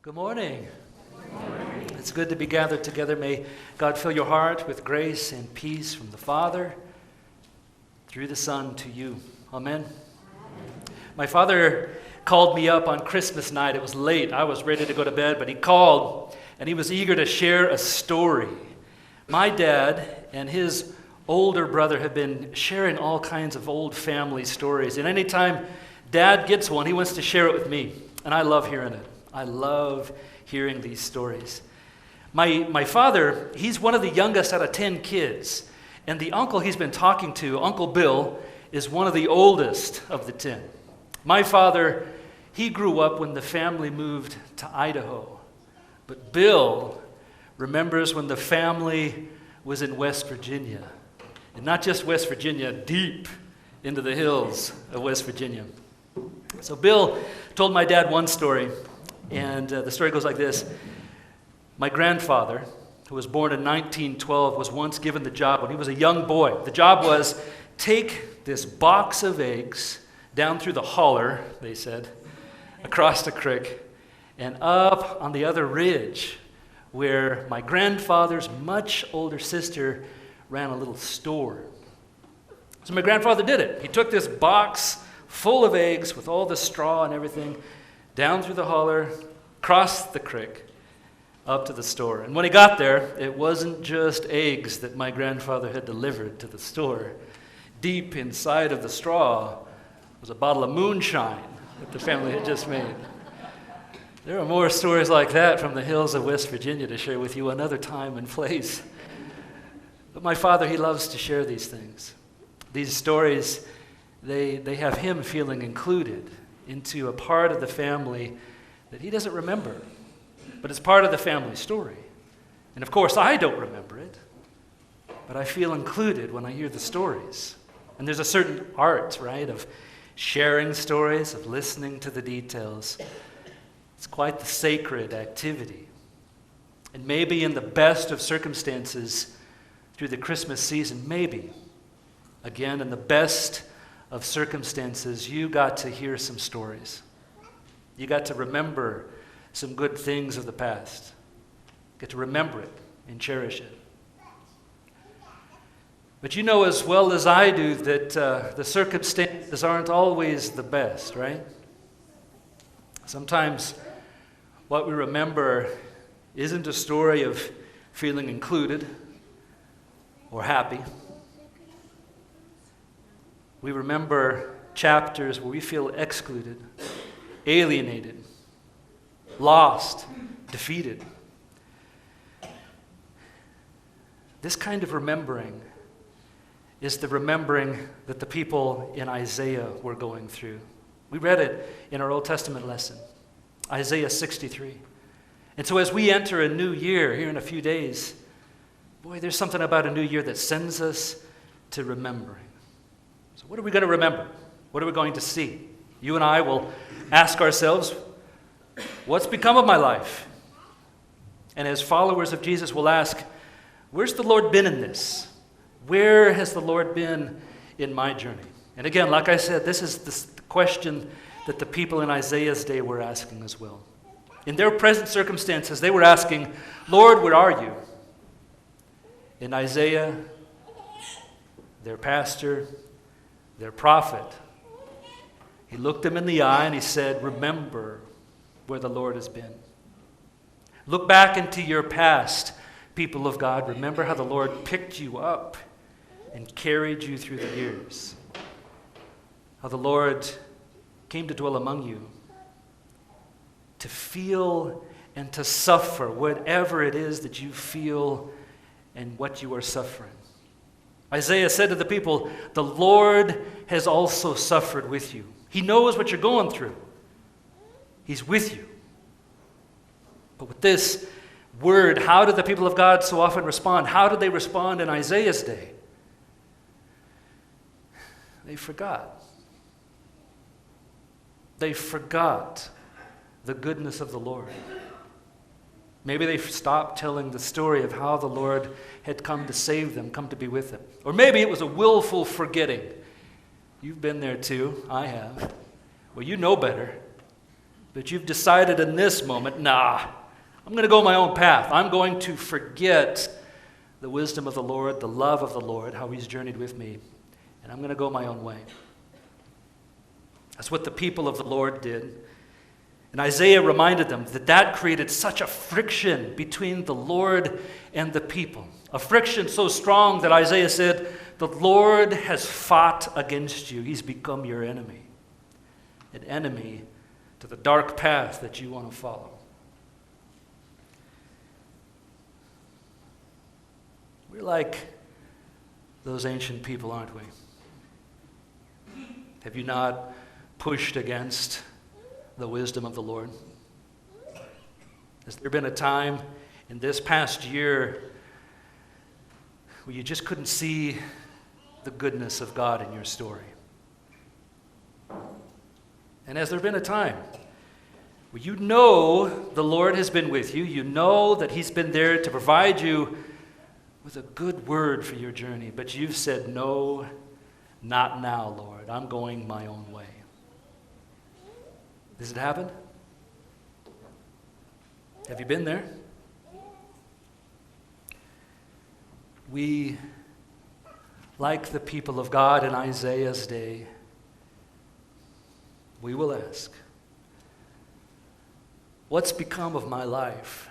Good morning. It's good to be gathered together. May God fill your heart with grace and peace from the Father through the Son to you. Amen. My father called me up on Christmas night. It was late. I was ready to go to bed, but he called and he was eager to share a story. My dad and his older brother have been sharing all kinds of old family stories. And anytime Dad gets one, he wants to share it with me. And I love hearing it. I love hearing these stories. My father, he's one of the youngest out of 10 kids. And the uncle he's been talking to, Uncle Bill, is one of the oldest of the 10. My father, he grew up when the family moved to Idaho. But Bill remembers when the family was in West Virginia. And not just West Virginia, deep into the hills of West Virginia. So Bill told my dad one story. And the story goes like this. My grandfather, who was born in 1912, was once given the job when he was a young boy. The job was take this box of eggs down through the holler, they said, across the creek, and up on the other ridge where my grandfather's much older sister ran a little store. So my grandfather did it. He took this box full of eggs with all the straw and everything down through the holler, across the creek, up to the store. And when he got there, it wasn't just eggs that my grandfather had delivered to the store. Deep inside of the straw was a bottle of moonshine that the family had just made. There are more stories like that from the hills of West Virginia to share with you another time and place. But my father, he loves to share these things. These stories, they have him feeling included into a part of the family that he doesn't remember, but it's part of the family story. And of course, I don't remember it, but I feel included when I hear the stories. And there's a certain art, right, of sharing stories, of listening to the details. It's quite the sacred activity. And maybe in the best of circumstances through the Christmas season, maybe, again, in the best of circumstances, you got to hear some stories. You got to remember some good things of the past. Get to remember it and cherish it. But you know as well as I do that the circumstances aren't always the best, right? Sometimes what we remember isn't a story of feeling included or happy. We remember chapters where we feel excluded, alienated, lost, defeated. This kind of remembering is the remembering that the people in Isaiah were going through. We read it in our Old Testament lesson, Isaiah 63. And so as we enter a new year here in a few days, boy, there's something about a new year that sends us to remembering. So what are we going to remember? What are we going to see? You and I will ask ourselves, what's become of my life? And as followers of Jesus, we'll ask, where's the Lord been in this? Where has the Lord been in my journey? And again, like I said, this is the question that the people in Isaiah's day were asking as well. In their present circumstances, they were asking, Lord, where are you? In Isaiah, their pastor, their prophet, he looked them in the eye and he said, remember where the Lord has been. Look back into your past, people of God. Remember how the Lord picked you up and carried you through the years. How the Lord came to dwell among you, to feel and to suffer whatever it is that you feel and what you are suffering. Isaiah said to the people, the Lord has also suffered with you. He knows what you're going through. He's with you. But with this word, how did the people of God so often respond? How did they respond in Isaiah's day? They forgot. They forgot the goodness of the Lord. Maybe they stopped telling the story of how the Lord had come to save them, come to be with them. Or maybe it was a willful forgetting. You've been there too. I have. Well, you know better. But you've decided in this moment, nah, I'm going to go my own path. I'm going to forget the wisdom of the Lord, the love of the Lord, how he's journeyed with me, and I'm going to go my own way. That's what the people of the Lord did. And Isaiah reminded them that created such a friction between the Lord and the people. A friction so strong that Isaiah said, the Lord has fought against you. He's become your enemy. An enemy to the dark path that you want to follow. We're like those ancient people, aren't we? Have you not pushed against the wisdom of the Lord? Has there been a time in this past year where you just couldn't see the goodness of God in your story? And has there been a time where you know the Lord has been with you, you know that he's been there to provide you with a good word for your journey, but you've said, no, not now, Lord. I'm going my own way. Has it happened? Have you been there? We, like the people of God in Isaiah's day, we will ask, what's become of my life?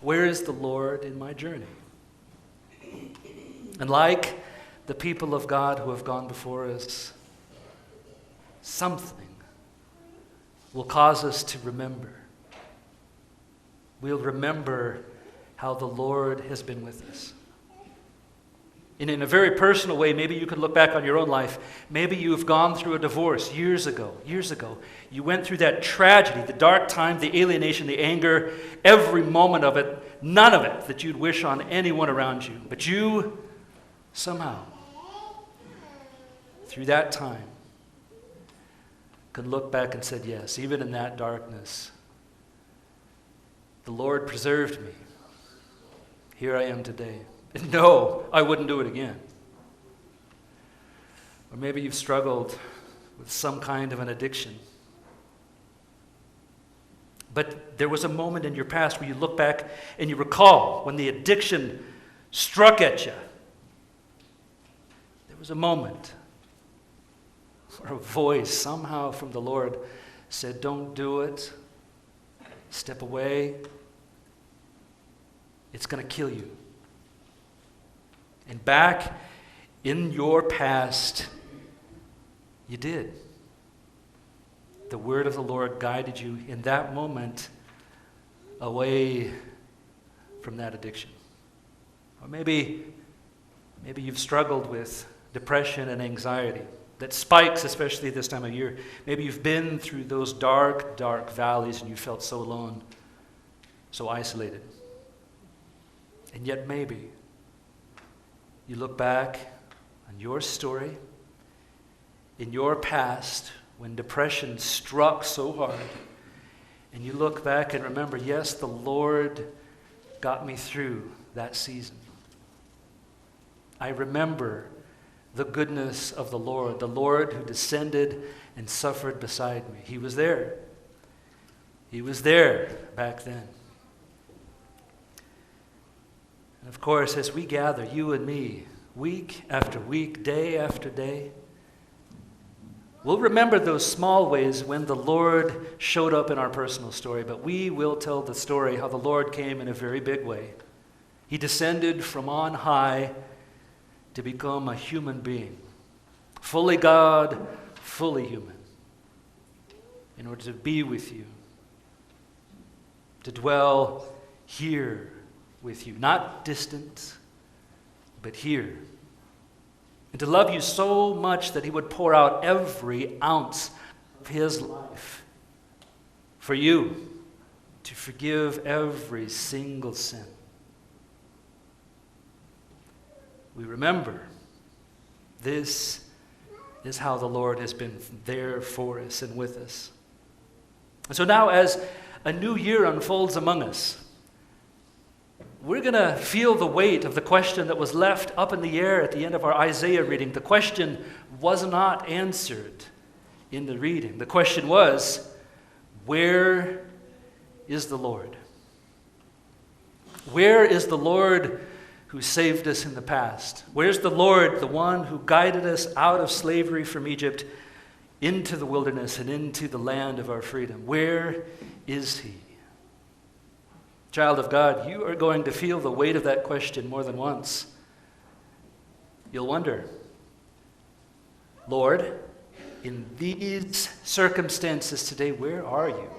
Where is the Lord in my journey? And like the people of God who have gone before us, something will cause us to remember. We'll remember how the Lord has been with us. And in a very personal way, maybe you can look back on your own life. Maybe you've gone through a divorce years ago. You went through that tragedy, the dark time, the alienation, the anger, every moment of it, none of it that you'd wish on anyone around you. But you, somehow, through that time, could look back and said, yes, even in that darkness, the Lord preserved me. Here I am today. And no, I wouldn't do it again. Or maybe you've struggled with some kind of an addiction. But there was a moment in your past where you look back and you recall when the addiction struck at you. There was a moment where a voice somehow from the Lord said, don't do it. Step away. It's going to kill you. And back in your past, you did. The word of the Lord guided you in that moment away from that addiction. Or maybe you've struggled with depression and anxiety that spikes, especially this time of year. Maybe you've been through those dark, dark valleys and you felt so alone, so isolated. And yet maybe you look back on your story, in your past, when depression struck so hard, and you look back and remember, yes, the Lord got me through that season. I remember the goodness of the Lord who descended and suffered beside me. He was there. He was there back then. And of course, as we gather, you and me, week after week, day after day, we'll remember those small ways when the Lord showed up in our personal story, but we will tell the story how the Lord came in a very big way. He descended from on high to become a human being, fully God, fully human, in order to be with you, to dwell here with you, not distant, but here. And to love you so much that he would pour out every ounce of his life for you, to forgive every single sin. We remember this is how the Lord has been there for us and with us. And so now, as a new year unfolds among us, we're going to feel the weight of the question that was left up in the air at the end of our Isaiah reading. The question was not answered in the reading. The question was, where is the Lord? Where is the Lord who saved us in the past? Where's the Lord, the one who guided us out of slavery from Egypt into the wilderness and into the land of our freedom? Where is he? Child of God, you are going to feel the weight of that question more than once. You'll wonder, Lord, in these circumstances today, where are you?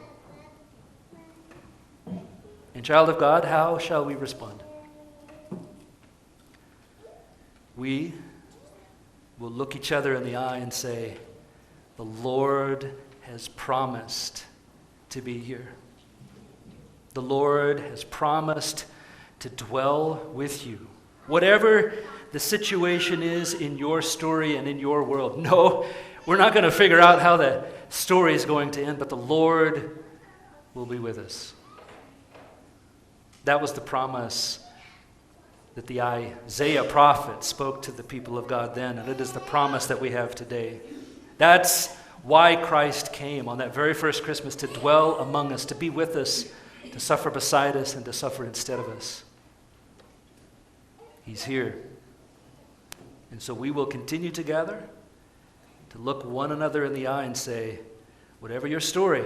And child of God, how shall we respond? We will look each other in the eye and say, the Lord has promised to be here. The Lord has promised to dwell with you. Whatever the situation is in your story and in your world. No, we're not going to figure out how the story is going to end, but the Lord will be with us. That was the promise that the Isaiah prophet spoke to the people of God then, and it is the promise that we have today. That's why Christ came on that very first Christmas, to dwell among us, to be with us, to suffer beside us, and to suffer instead of us. He's here. And so we will continue together to look one another in the eye and say, whatever your story,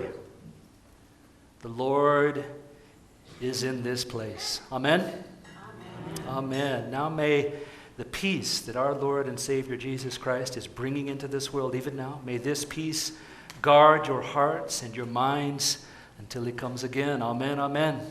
the Lord is in this place. Amen? Amen. Amen. Now may the peace that our Lord and Savior Jesus Christ is bringing into this world even now, may this peace guard your hearts and your minds until he comes again. Amen. Amen.